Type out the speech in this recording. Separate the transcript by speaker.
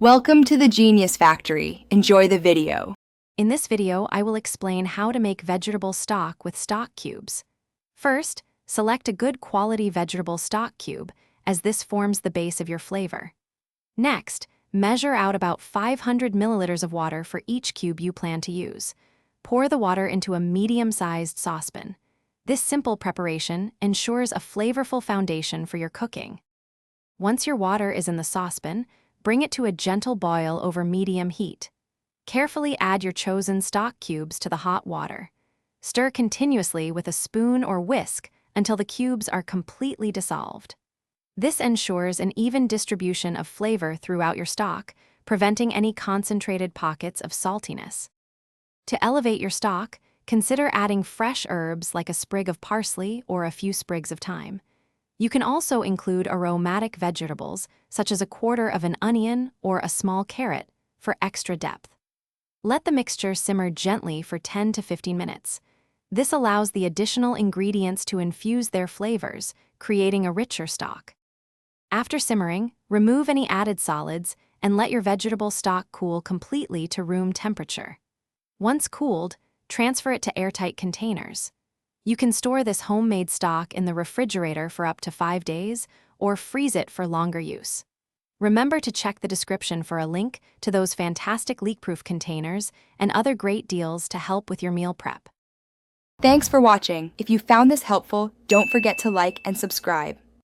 Speaker 1: Welcome to the Genius Factory. Enjoy the video.
Speaker 2: In this video, I will explain how to make vegetable stock with stock cubes. First, select a good quality vegetable stock cube, as this forms the base of your flavor. Next, measure out about 500 milliliters of water for each cube you plan to use. Pour the water into a medium-sized saucepan. This simple preparation ensures a flavorful foundation for your cooking. Once your water is in the saucepan, bring it to a gentle boil over medium heat. Carefully add your chosen stock cubes to the hot water. Stir continuously with a spoon or whisk until the cubes are completely dissolved. This ensures an even distribution of flavor throughout your stock, preventing any concentrated pockets of saltiness. To elevate your stock, consider adding fresh herbs like a sprig of parsley or a few sprigs of thyme. You can also include aromatic vegetables, such as a quarter of an onion or a small carrot, for extra depth. Let the mixture simmer gently for 10 to 15 minutes. This allows the additional ingredients to infuse their flavors, creating a richer stock. After simmering, remove any added solids and let your vegetable stock cool completely to room temperature. Once cooled, transfer it to airtight containers. You can store this homemade stock in the refrigerator for up to 5 days or freeze it for longer use. Remember to check the description for a link to those fantastic leak-proof containers and other great deals to help with your meal prep.
Speaker 1: Thanks for watching. If you found this helpful, don't forget to like and subscribe.